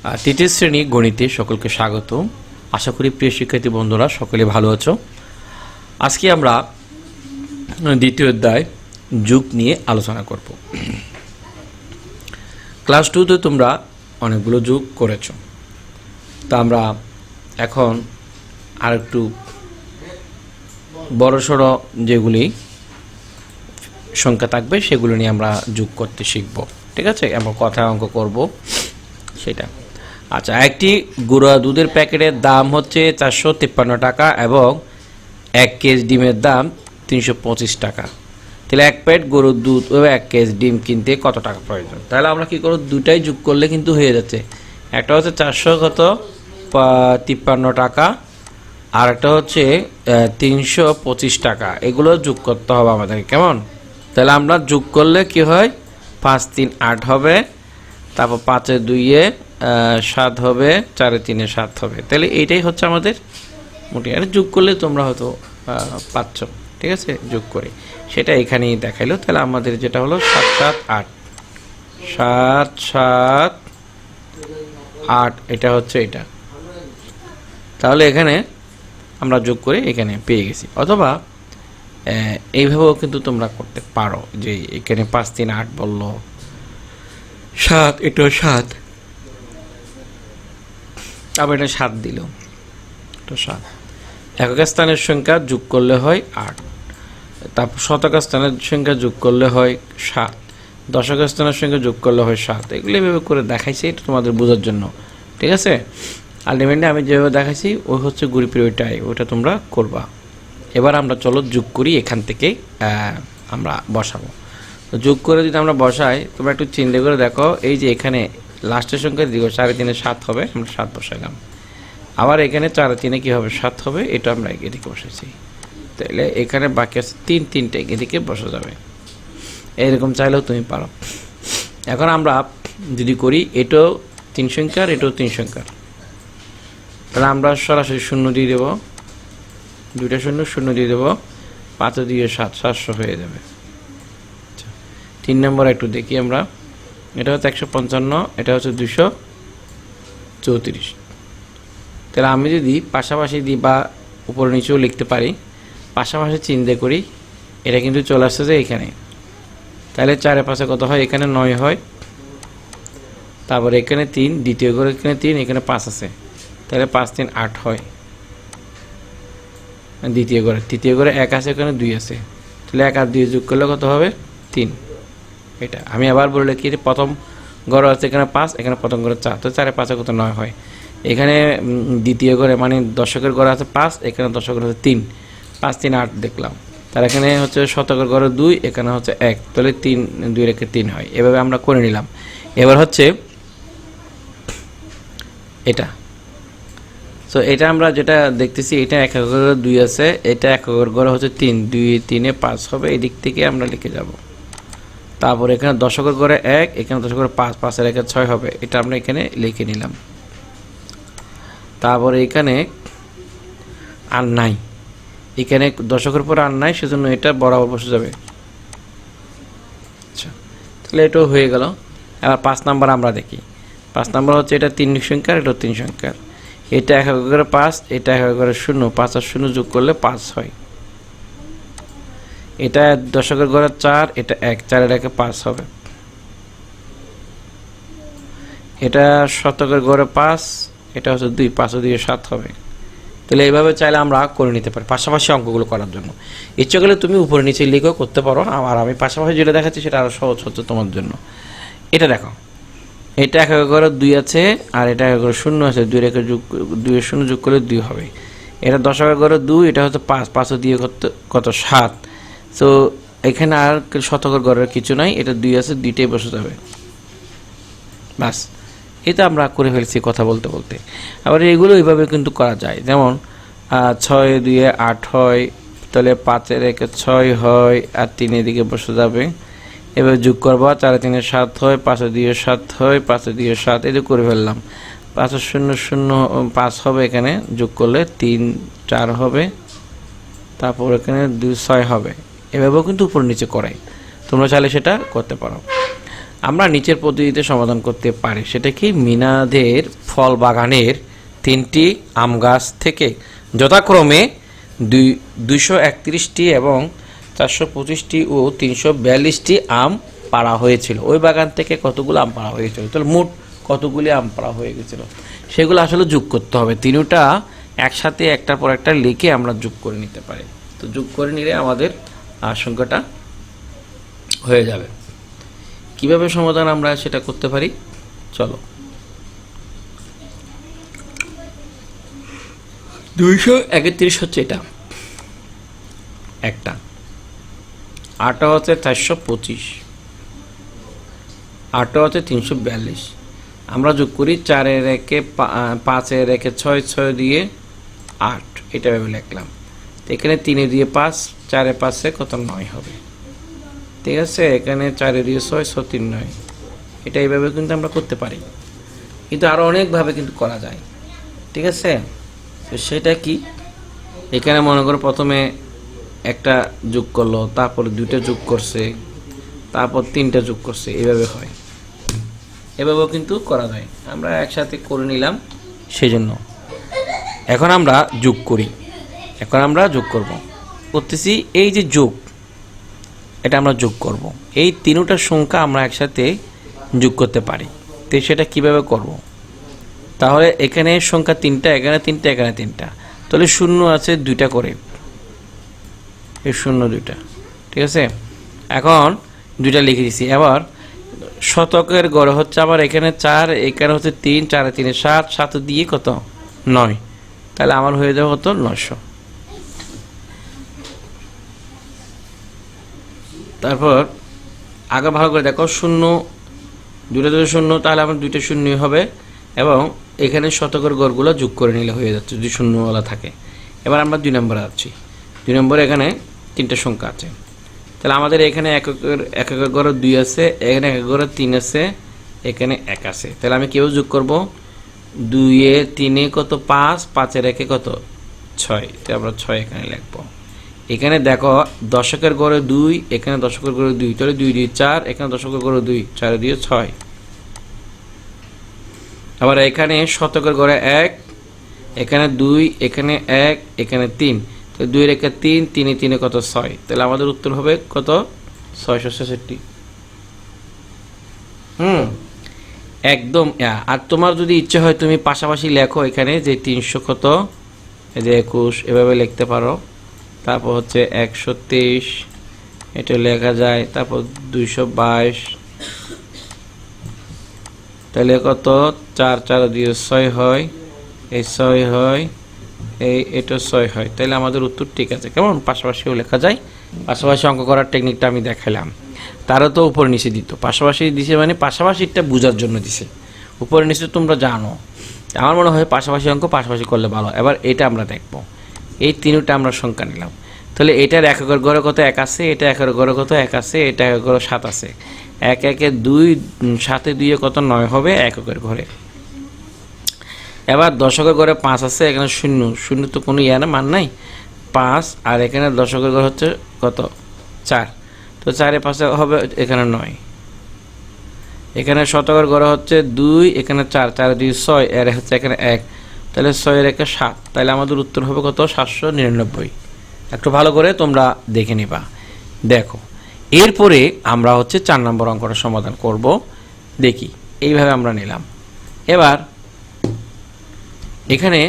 তৃতীয় শ্রেণী গণিতে সকলকে স্বাগত। আশা করি প্রিয় শিক্ষার্থী বন্ধুরা সকলে ভালো আছো। আজকে আমরা দ্বিতীয় অধ্যায় যোগ নিয়ে আলোচনা করব। ক্লাস 2তে তোমরা অনেকগুলো যোগ করেছো, তা আমরা এখন আরেকটু বড়সড় যেগুলি সংখ্যা থাকবে সেগুলো নিয়ে আমরা যোগ করতে শিখব। ঠিক আছে, আমরা কথা অঙ্ক করব সেটা। আচ্ছা, একটি গুঁড়া দুধের প্যাকেটের দাম হচ্ছে 453 টাকা এবং 1 কেজি ডিমের দাম 325 টাকা। তাহলে 1 প্যাকেট গরুর দুধ ও 1 কেজি ডিম কিনতে কত টাকা প্রয়োজন? তাহলে আমরা কি করব, দুটাই যোগ করলে কিন্তু হয়ে যাচ্ছে। একটা হচ্ছে 453 টাকা আর একটা হচ্ছে 325 টাকা। এগুলো যোগ করতে হবে আমাদেরকে, কেমন? তাহলে আমরা যোগ করলে কি হয়, 5 3 8 হবে, তারপর 5 2 7 হবে, 4 3 7 হবে। তাহলে এইটাই হচ্ছে আমাদের মোটামুটি। আর যোগ করলে তোমরা হয়তো পাচ্ছ। ঠিক আছে, যোগ করে সেটা এখানেই দেখাইলো। তাহলে আমাদের যেটা হলো 7 7 8 7 7 8, এটা হচ্ছে এটা। তাহলে এখানে আমরা যোগ করে এখানে পেয়ে গেছি। অথবা এইভাবেও কিন্তু তোমরা করতে পারো, যে এখানে 5 3 8 বললো, 7 এটা 7, আবার এটা 7 দিল, এটা 7। একক স্থানের সংখ্যা যোগ করলে হয় 8, তারপর শতক স্থানের সংখ্যা যোগ করলে হয় 7, দশক স্থানের সংখ্যা যোগ করলে হয় 7। এগুলো এভাবে করে দেখাইছি, এটা তোমাদের বোঝার জন্য। ঠিক আছে, আলটিমেটলি আমি যেভাবে দেখাইছি ওই হচ্ছে গ্রুপের ওইটা তোমরা করবা। এবার আমরা চলো যোগ করি, এখান থেকে আমরা বসাবো। তো যোগ করে যদি আমরা বসাই, তোমরা একটু চিন্তা করে দেখো, এই যে এখানে লাস্টের সংখ্যা দিকে 4 3 7 হবে, আমরা 7 বসাইলাম। আবার এখানে 4 3 কি হবে, 7 হবে, এটা আমরা এদিকে বসাইছি। তাহলে এখানে বাকি আছে 3 3টা এদিকে বসা যাবে। এইরকম চাইলেও তুমি পারো। এখন আমরা যদি করি, এটাও 3 সংখ্যার, এটাও 3 সংখ্যার, তাহলে আমরা সরাসরি 0 দিয়ে দেবো, দুইটা 0 দিয়ে দেবো, 5 2 7 700 হয়ে যাবে। 3 নম্বর একটু দেখি আমরা, এটা হচ্ছে 155, এটা হচ্ছে 234। তাহলে আমি যদি পাশাপাশি দিই বা উপরে নিচেও লিখতে পারি, পাশাপাশি চিন্তা করি, এটা কিন্তু চলে আসছে যে এখানে। তাহলে 4 5 কত হয়, এখানে 9 হয়, তারপরে এখানে 3, দ্বিতীয় ঘরে এখানে 3, এখানে 5 আছে, তাহলে 5 3 8 হয় দ্বিতীয় ঘরে। তৃতীয় ঘরে 1 আছে, এখানে 2 আছে, তাহলে 1 আর 2 যোগ করলে কত হবে, 3। এটা আমি আবার বললে কি, প্রথম ঘর আছে এখানে 5, এখানে প্রথম ঘরে 4, তো 4 5 কত 9 হয়। এখানে দ্বিতীয় ঘরে মানে দশকের ঘরে আছে 5, এখানে দশকের আছে 3, 5 3 8 দেখলাম। তার এখানে হচ্ছে শতকের ঘরে 2, এখানে হচ্ছে 1, তাহলে 3 2 রেখে 3 হয়। এভাবে আমরা করে নিলাম। এবার হচ্ছে এটা, তো এটা আমরা যেটা দেখতেছি, এটা 1 এককের ঘরে 2 আছে, এটা 1 এককের ঘরে হচ্ছে 3, 2 3 5 হবে, এদিক থেকে আমরা লিখে যাব। তারপর এখানে দশকের ঘরে 1, এখানে দশকের 5, 5 এর 1 6 হবে, এটা আমরা এখানে লিখে নিলাম। তারপরে এখানে আর নাই, এখানে দশকের পর আর নাই, সেজন্য এটা বরাবর বসে যাবে। আচ্ছা, তাহলে এটাও হয়ে গেল। এবার 5 নাম্বার আমরা দেখি। 5 নাম্বার হচ্ছে এটা 3 সংখ্যার, এটা 3 সংখ্যার, এটা 1 এককের ঘরে 5, এটা 1 এককের ঘরে 0, 5 আর 0 যোগ করলে 5 হয়। এটা দশকের ঘরে 4, এটা 1, 4 এর 1 5 হবে। এটা শতকের ঘরে 5, এটা হচ্ছে 2, 5 2 7 হবে। তাহলে এইভাবে চাইলে আমরা করে নিতে পারি পাশাপাশি অঙ্কগুলো করার জন্য। ইচ্ছে করলে তুমি উপরে নিচে লিখেও করতে পারো, আর আমি পাশাপাশি যেটা দেখাচ্ছি সেটা আরও সহজ হচ্ছে তোমার জন্য। এটা দেখো, এটা 1 এককের ঘরে 2 আছে, আর এটা 1 এককের ঘরে 0 আছে, 2 রেখে 2 এর 0 যোগ করলে 2 হবে। এটা দশকের ঘরে 2, এটা হচ্ছে 5, 5 দিয়ে কত 7। তো এখানে আর শতকের ঘরের কিছু নাই, এটা 2 আছে, 2টাই বসে যাবে, বাস। এটা আমরা করে ফেলছি কথা বলতে বলতে। আবার এগুলো এইভাবে কিন্তু করা যায়, যেমন 6 2 8 হয়, তাহলে 5 এর 1 6 হয়, আর 3 এদিকে বসে যাবে। এবার যোগ করবো, 4 3 7 হয়, 5 2 7 হয়, 5 2 7, এটা করে ফেললাম। 5 0 0 5 হবে, এখানে যোগ করলে 3 4 হবে, তারপর এখানে 2 6 হবে। এভাবেও কিন্তু উপর নিচে করাই, তোমরা চাইলে সেটা করতে পারো। আমরা নিচের পদ্ধতিতে সমাধান করতে পারি। সেটা কি, মিনাদের ফল বাগানের 3টি আম গাছ থেকে যথাক্রমে 231টি এবং 425টি ও 342টি আম পাড়া হয়েছিল। ওই বাগান থেকে কতগুলো আম পাড়া হয়েছিল, তাহলে মোট কতগুলি আম পাড়া হয়ে গেছিল সেগুলো আসলে যোগ করতে হবে। তিনটা একসাথে একটার পর একটা লিখে আমরা যোগ করে নিতে পারি। তো যোগ করে নিলে আমাদের সংখ্যাটা হয়ে যাবে। কিভাবে সমাধান আমরা সেটা করতে পারি, চলো। 231 হচ্ছে এটা একটা, আটটা হচ্ছে 425, আটটা হচ্ছে 342। আমরা যোগ করি 4-এর 1-এ 5-এর 1-এ 6, 6 দিয়ে 8, এটা ভেবে লিখলাম। তো এখানে 3-এ দিয়ে 5, 4-এ 5-এ কত 9 হবে, ঠিক আছে। এখানে 4-এ দিয়ে 6, 6 3 9, এটা এইভাবে কিন্তু আমরা করতে পারি, কিন্তু আরও অনেকভাবে কিন্তু করা যায়, ঠিক আছে। তো সেটা কি, এখানে মনে করো প্রথমে একটা যোগ করলো, তারপর 2টা যোগ করছে, তারপর 3টা যোগ করছে, এইভাবে হয়। এভাবেও কিন্তু করা যায়, আমরা একসাথে করে নিলাম সেই জন্য। এখন আমরা যোগ করি, এখন আমরা যোগ করতেছি। এই যে যোগ, এটা আমরা যোগ করব। এই তিনটা সংখ্যা আমরা একসাথে যোগ করতে পারি। তো সেটা কিভাবে করব, তাহলে এখানে সংখ্যা 3টা, এখানে 3টা, এখানে 3টা, তাহলে শূন্য আছে 2টা করে, এই 0 2টা, ঠিক আছে। এখন 2টা লিখে দিছি। এবার শতকের গড়ে হচ্ছে আবার এখানে 4, এখানে হচ্ছে 3, 4 3 7, 7 দিয়ে কত 9, তাহলে আমার হয়ে যাবে কত 900। তারপর আগে ভালো করে দেখো, 0 2টা 0, তাহলে আমার 2টা 0 হবে, এবং এখানে শতকের গড়গুলো যোগ করে নিলে হয়ে যাচ্ছে যদি শূন্যওয়ালা থাকে। এবার আমরা 2 নম্বরে যাচ্ছি। 2 নম্বরে এখানে 3টা সংখ্যা আছে, তাহলে আমাদের এখানে এককের গড়ে 2 আছে, এখানে এককের গড়ে 3 আছে, এখানে 1 আছে। তাহলে আমি কেউ যোগ করব, 2-এ 3-এ কত 5, 5-এর 1-এ কত 6, তাহলে আমরা 6 এখানে লিখবো। এখানে দেখো দশকের গড়ে 2, এখানে দশকের গড়ে 2, তাহলে 2 2 4, এখানে দশকের গড়ে 2, 4 দিয়ে 6। আবার এখানে শতকের গড়ে 1, এখানে 2, এখানে 1, এখানে 3, তাহলে 2-এর 1-এ 3, 3-এ 3-এ কত 6, তাহলে আমাদের উত্তর হবে কত 666। একদম। আর তোমার যদি ইচ্ছে হয় তুমি পাশাপাশি লেখো এখানে যে 300 কত, এই যে 21, এভাবে লিখতে পারো। তারপর হচ্ছে 123, এটা লেখা যায়। তারপর 222, তাহলে কত 4 4 দিয়ে 6 হয়, এই 6 হয়, এটা 6 হয়। তাহলে আমাদের উত্তর ঠিক আছে। কেমন, পাশাপাশিও লেখা যায়। পাশাপাশি অঙ্ক করার টেকনিকটা আমি দেখালাম। তারও তো উপরে নিচে দিত, পাশাপাশি দিছে মানে পাশাপাশিটা বোঝার জন্য দিছে, উপরে নিচে তোমরা জানো। আমার মনে হয় পাশাপাশি অঙ্ক পাশাপাশি করলে ভালো। এবার এটা আমরা দেখব, এই 3টা আমরা সংখ্যা নিলাম। তাহলে এটার এককের গড়ে কত 1 আছে, এটা একের গড়ে কত 1 আছে, এটা একের গড়ে 7 আছে। 1 1 2, 7 2 কত 9 হবে এককের ঘরে। এবার দশকের ঘরে 5 আছে, এখানে 0 0 তো কোনো না, মান নাই, 5, আর এখানে দশকের ঘর হচ্ছে কত 4, তো 4-এ 5 হবে এখানে 9। এখানে শতকের ঘরে হচ্ছে 2, এখানে 4, 4 2 6, এর হচ্ছে এখানে 1, তাহলে 6-এর 1-এ 7, তাহলে আমাদের উত্তর হবে কত 799। একটু ভালো করে তোমরা দেখে নিবা। দেখো এরপরে আমরা হচ্ছে 4 নম্বর অঙ্কটা সমাধান করব। দেখি, এইভাবে আমরা নিলাম। এবার এখানে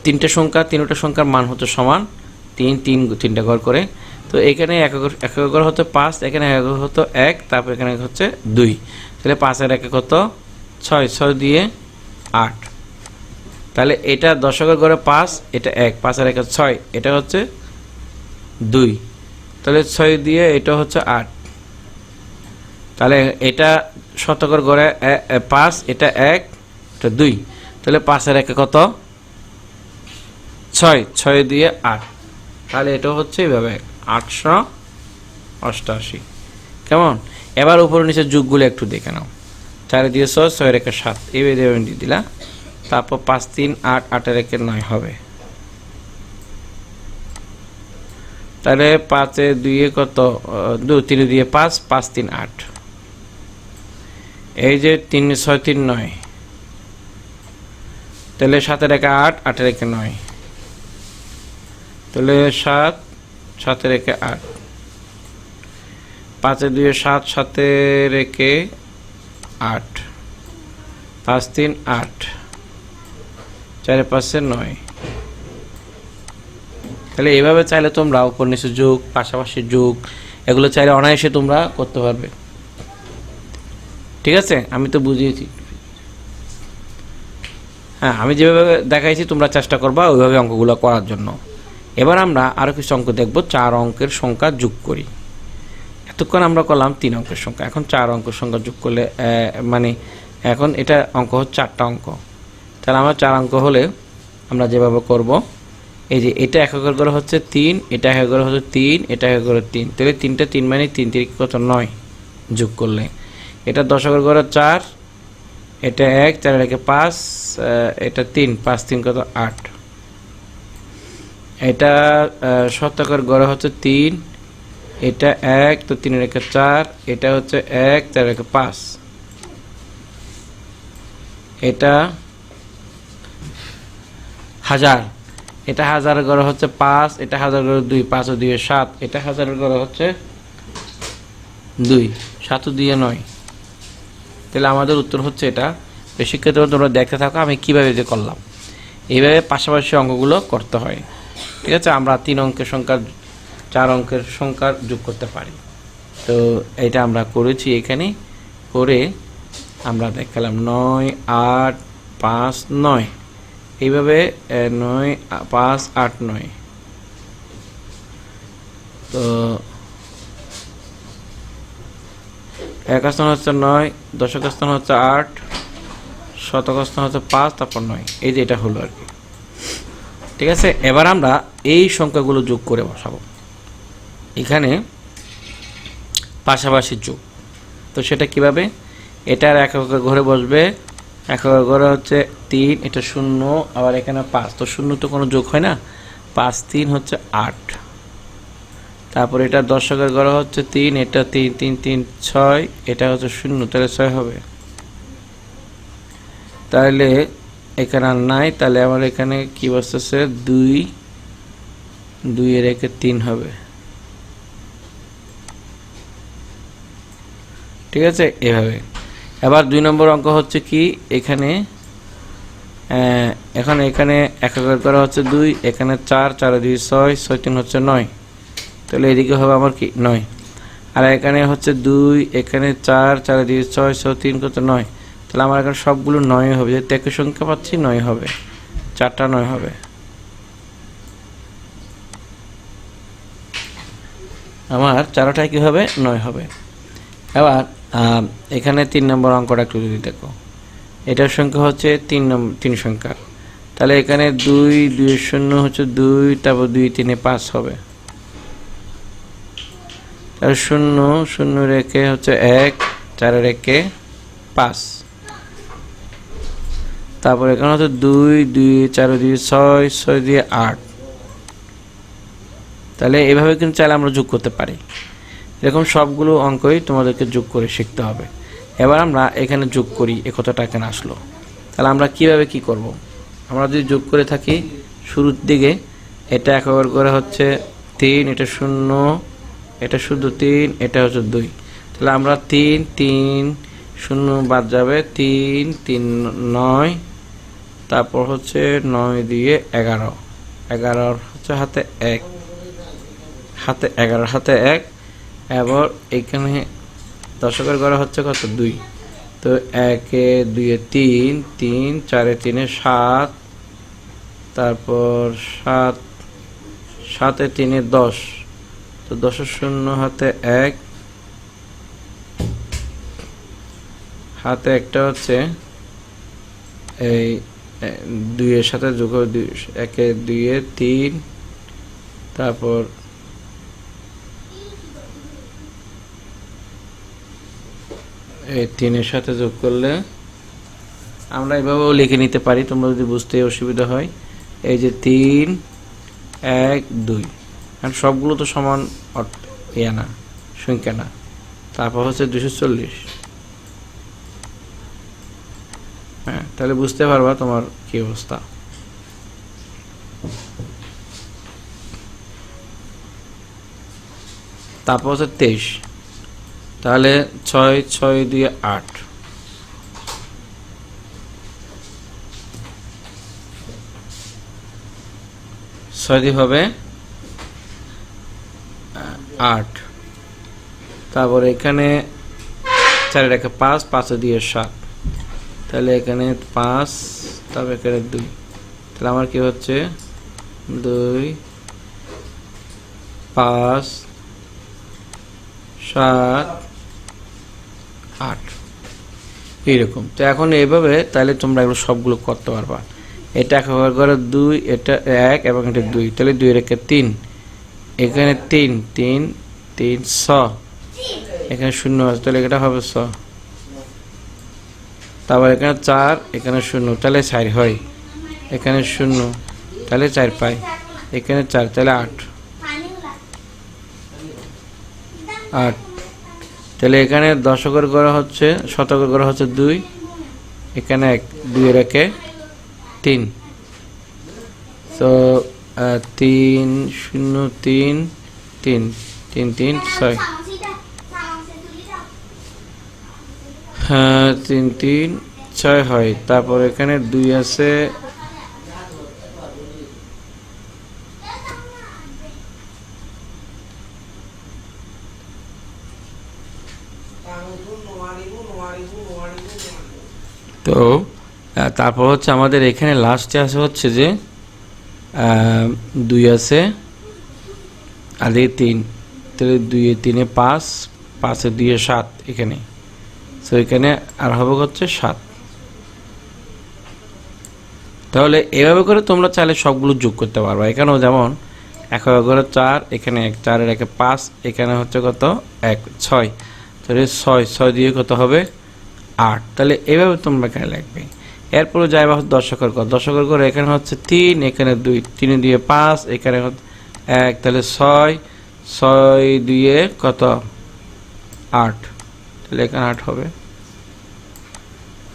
3টা সংখ্যার মান হচ্ছে সমান, 3টা ঘর করে। তো এখানে একক ঘর হচ্ছে 5, এখানে একক হতো 1, তারপর এখানে হচ্ছে 2, তাহলে 5-এর 1-এ কত 6, 6 দিয়ে 8, তাহলে এটা দশকের ঘরে 5, এটা 1, 5-এর 1-এ 6, এটা হচ্ছে 2, তাহলে 6 দিয়ে এটা হচ্ছে 8, তাহলে এটা শতকের ঘরে 5, এটা 1, এটা 2, তাহলে 5-এর 1-এ কত 6, 6 দিয়ে 8, তাহলে এটা হচ্ছে এইভাবে 888। কেমন, এবার উপর নিচে যুগগুলো একটু দেখে নাও। 4 দিয়ে 6, 6-এর 1-এ 7, এইভাবে দিয়ে দিলা। তারপর 5 3 8, 8-এর 1-এ 9 হবে। তাহলে 5-এ 2 কত 2, 3 দিয়ে 5, 5 3 8, এই যে 3 6 3 9, তাহলে 7 রেখে 8, 8 রেখে 9, তাহলে 7, 7 রেখে 8, 5 2 7, 7 রেখে 8, 5 3 8, 4 5 9। তাহলে এইভাবে চাইলে তোমরা উপর নিচে যোগ, পাশাপাশি যোগ, এগুলো চাইলে অনায়াসে তোমরা করতে পারবে। ঠিক আছে, আমি তো বুঝিয়েছি। হ্যাঁ, আমি যেভাবে দেখাইছি তোমরা চেষ্টা করবা ওইভাবে অঙ্কগুলো করার জন্য। এবার আমরা আরও কিছু অঙ্ক দেখব। 4 অঙ্কের সংখ্যা যোগ করি। এতক্ষণ আমরা করলাম 3 অঙ্কের সংখ্যা, এখন 4 অঙ্কের সংখ্যা যোগ করলে মানে এখন এটা অঙ্ক হচ্ছে 4টা অঙ্ক। তাহলে আমরা 4 অঙ্ক হলে আমরা যেভাবে করব, এই যে এটা এককের ঘরে হচ্ছে 3, এটা এককের ঘরে হচ্ছে 3, এটা এককের ঘরে 3, তাহলে 3টা 3 মানে 3 3 কত 9 যোগ করলে। এটা দশকের ঘরে 4, এটা 1, 4 রেখে 5, এটা 3, 5 3 কত 8। এটা শতকের ঘরে হচ্ছে 3, এটা 1, তো 3 রেখে 4, এটা হচ্ছে 1, 4 রেখে 5। এটা হাজার, এটা হাজারের ঘরে হচ্ছে 5, এটা হাজার ঘরে 2, 5 ও 2 7, এটা হাজারের ঘরে হচ্ছে 2, 7 ও 2 9। তাহলে আমাদের উত্তর হচ্ছে এটা। বেশি ক্ষেত্রে তোমরা দেখতে থাকো আমি কীভাবে যে করলাম। এইভাবে পাশাপাশি অঙ্কগুলো করতে হয়। ঠিক আছে, আমরা 3 অঙ্কের সংখ্যা 4 অঙ্কের সংখ্যা যোগ করতে পারি। তো এটা আমরা করেছি এখানে, করে আমরা দেখালাম 9 8 5 9, এইভাবে 9 5 8 9। তো এক স্থান হচ্ছে 9, দশক স্থান হচ্ছে 8, শতক স্থান হচ্ছে 5, তারপর 9। এই যে এটা হলো আর কি। ঠিক আছে, এবার আমরা এই সংখ্যাগুলো যোগ করে বসাবো এখানে পাশাপাশি যোগ। তো সেটা কিভাবে? এটার এককের ঘরে বসবে, এককের ঘরে হচ্ছে 3, এটা 0, আবার এখানে 5, তো 0 তো কোনো যোগ হয় না, 5 3 হচ্ছে 8। তারপর এটা দশকের ঘরে হচ্ছে 3, এটা 3 3 3 6, এটা হচ্ছে 0, তাহলে 6 হবে। তাহলে এখানে আর নাই, তাহলে আমার এখানে কি বসতেছে 2, 2 এর একে 3 হবে। ঠিক আছে, এভাবে। এবার 2 নম্বর অঙ্ক হচ্ছে কি, এখানে এখন এখানে এককের করা হচ্ছে 2, এখানে 4, 4 2 6, 6 3 হচ্ছে 9, তাহলে এদিকে হবে আমার কি 9। আর এখানে হচ্ছে 2, এখানে 4, 4 2 6, 6 3 কত 9, তাহলে আমার এখানে সবগুলো 9 হবে, যেহেতু একই সংখ্যা পাচ্ছি 9 হবে, 4টা 9 হবে। আমার 4টায় কি হবে 9 হবে। এবার এখানে 3 নম্বর অঙ্কটা একটু যদি দেখো, এটার সংখ্যা হচ্ছে 3 সংখ্যা, তাহলে এখানে 2 2 0 হচ্ছে 2, তারপর 2 3 5 হবে, তাহলে 0 0 রেখে হচ্ছে 1, 4 রেখে 5, তারপর এখানে হচ্ছে 2 2 4 2 6, 6 দিয়ে 8। তাহলে এভাবে কিন্তু চাইলে আমরা যোগ করতে পারি। এরকম সবগুলো অঙ্কই তোমাদেরকে যোগ করে শিখতে হবে। এবার আমরা এখানে যোগ করি, এ কতটা এখানে আসলো। তাহলে আমরা কিভাবে কি করব? আমরা যদি যোগ করে থাকি শুরুর দিকে, এটা একবার করে হচ্ছে 3, এটা 0, এটা শুধু 3, এটা হচ্ছে 2, তাহলে আমরা 3 3 0 বাদ যাবে, 3 3 9, তারপর হচ্ছে 9 দিয়ে 11, 11 হচ্ছে হাতে 1, হাতে 11 হাতে 1। এবার এখানে দশকের ঘরে হচ্ছে কত 2, তো 1 2 3 3, 4 3 7, তারপর 7 7 3 10, তো 10 0 হাতে 1, হাতে একটা হচ্ছে এই 2 এর সাথে যোগ 1 2 3, তারপর এই 3 এর সাথে যোগ করলে আমরা এভাবেও লিখে নিতে পারি, তোমরা যদি বুঝতে অসুবিধা হয়। এই যে 3 1 2, আর সবগুলো তো সমান ইয়া না, সংখ্যা না। তারপর হচ্ছে 240, হ্যাঁ, তাহলে বুঝতে পারবা তোমার কি অবস্থা। তারপর হচ্ছে 23, তাহলে 6 6 দিয়ে 8, 6 দিয়ে হবে 8, তারপর এখানে 4 রেখে 5, 5 দিয়ে 7, তাহলে এখানে 5, তারপর এখানে 2, তাহলে আমার কি হচ্ছে 2 5 7 8 এইরকম। তো এখন এইভাবে তাহলে তোমরা এগুলো সবগুলো করতে পারবা। এটা 1 ভাগ করে 2, এটা 1 এবং এটা 2, তাহলে 2 রেখে 3, এখানে 3 3 3 6, এখানে 0 আছে, তাহলে এটা হবে 6, তারপর এখানে 4, এখানে 0, তাহলে 4 হয়, এখানে 0, তাহলে 4 পাই, এখানে 4, তাহলে 8 8, তাহলে এখানে দশকের গড় হচ্ছে, শতকের গড় হচ্ছে 2, এখানে 1, 2 রেখে 3, তো 3 0 3 3 3 3 6, হ্যাঁ 3 3 6 হয়, তারপর এখানে 2 আছে, তো তারপর হচ্ছে আমাদের এখানে লাস্টে আছে হচ্ছে যে 2 আছে আর 3, তাহলে 2 3 5, 5 2 7, এখানে তো এখানে আর হবে হচ্ছে 7। তাহলে এভাবে করে তোমরা চাইলে সবগুলো যোগ করতে পারবে। এখানেও যেমন 1 করে 4, এখানে 1, 4 এর 5, এখানে হচ্ছে কত 1 6, তাহলে 6 6 দিয়ে কত হবে 8, তাহলে এভাবে তোমরা এখানে লিখবে। এরপরে যাইবা দশকের ঘর, দশকের ঘর এখানে হচ্ছে 3, এখানে 2, 3 দিয়ে 5, এখানে 1, তাহলে 6 6 দিয়ে কত 8, তাহলে এখানে 8 হবে।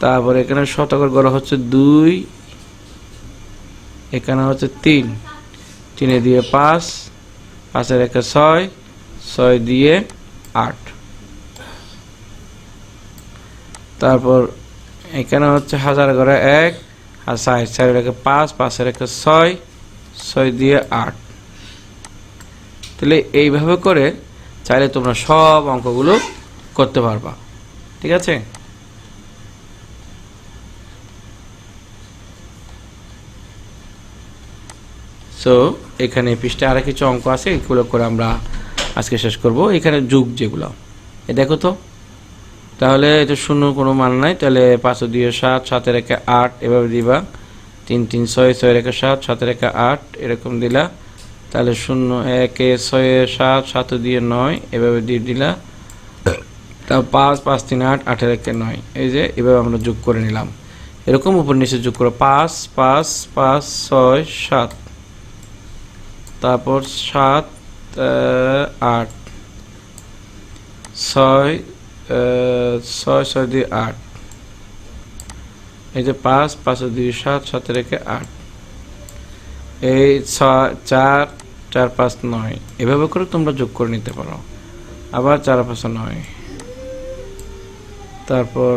তারপর এখানে শতকের ঘর হচ্ছে 2, এখানে হচ্ছে 3, 3 দিয়ে 5, 5 এর 6, 6 দিয়ে 8, তারপর এখানে হচ্ছে হাজার ঘরে 1 আর 60, 4 এর 5, 5 এর 6, 6 দিয়ে 8, তাহলে এইভাবে করে চাইলে তোমরা সব অঙ্কগুলো করতে পারবা। ঠিক আছে, সো এখানে পৃষ্ঠায় আরো কিছু অঙ্ক আছে, এগুলো করে আমরা আজকে শেষ করব। এখানে যোগ যেগুলো দেখো তো, তাহলে এটা 0 কোনো মান নাই, তাহলে 5 দিয়ে 7, 7 এর 8, এভাবে দিবা, 3 3 6, 6 এর 7, 7 এর 8, এরকম দিলা, তাহলে 0 1 6 7, 7 দিয়ে 9, এভাবে দিয়ে দিলা, তা 5 5 3 8, 8 এর 9, এই যে এভাবে আমরা যোগ করে নিলাম। এরকম উপর নিচে যোগ করো, 5 5 5 6 7, তারপর 7 8 6 6 6 দিয়ে 8, এই যে 5 5 দিয়ে 7, 7 রেখে 8, এই 4 4 5 9, এভাবে করে তোমরা যোগ করে নিতে পারো। আবার 4 5 9, তারপর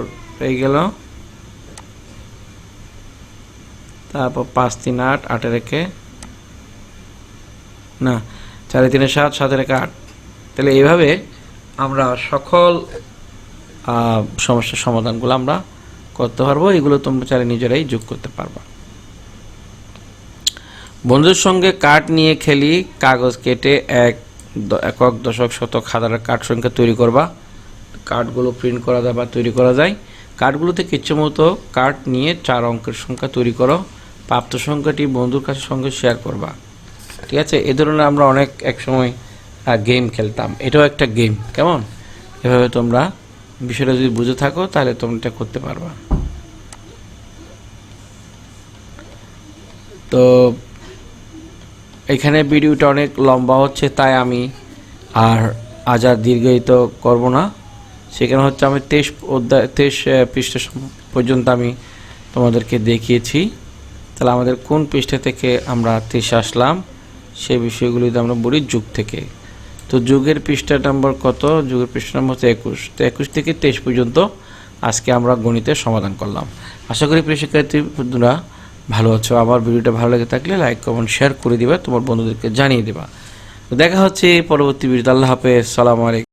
এই গেল, তারপর 5 3 8, 8 রেখে না 4 3 7, 7 রেখে 8, তাহলে এইভাবে আমরা সকল সমস্যার সমাধানগুলো আমরা করতে পারবো। এগুলো তোমরা চাইলে নিজেরাই যোগ করতে পারবা। বন্ধুদের সঙ্গে কার্ড নিয়ে খেলি, কাগজ কেটে একক দশক শতক হাজারের কার্ড সংখ্যা তৈরি করবা। কার্ডগুলো প্রিন্ট করা যায় বা তৈরি করা যায়। কার্ডগুলোতে ইচ্ছেমতো কার্ড নিয়ে 4 অঙ্কের সংখ্যা তৈরি করো, প্রাপ্ত সংখ্যাটি বন্ধুর কাছে সঙ্গে শেয়ার করবা। ঠিক আছে, এ ধরনের আমরা অনেক একসময় গেম খেলতাম, এটাও একটা গেম। কেমন, এভাবে তোমরা বিষয়টা যদি বুঝে থাকো তাহলে তোমরা এটা করতে পারবা। তো এখানে ভিডিওটা অনেক লম্বা হচ্ছে, তাই আমি আর আজ আর দীর্ঘায়িত করব না। সেখানে হচ্ছে আমি 23 পৃষ্ঠা পর্যন্ত আমি তোমাদেরকে দেখিয়েছি। তাহলে আমাদের কোন পৃষ্ঠা থেকে আমরা 30 আসলাম সেই বিষয়গুলি যদি আমরা বলি যুগ থেকে, তো যুগের পৃষ্ঠা নম্বর কত? যুগের পৃষ্ঠা নম্বর হচ্ছে 21। তো 21 থেকে 23 পর্যন্ত আজকে আমরা গণিতের সমাধান করলাম। আশা করি প্রিয় শিক্ষার্থী বন্ধুরা ভালো আছো। আমার ভিডিওটা ভালো লেগে থাকলে লাইক কমেন্ট শেয়ার করে দিবা, তোমার বন্ধুদেরকে জানিয়ে দেবা। তো দেখা হচ্ছে পরবর্তী ভিডিওতে। আল্লাহ হাফেজ, সালামু আলাইকুম।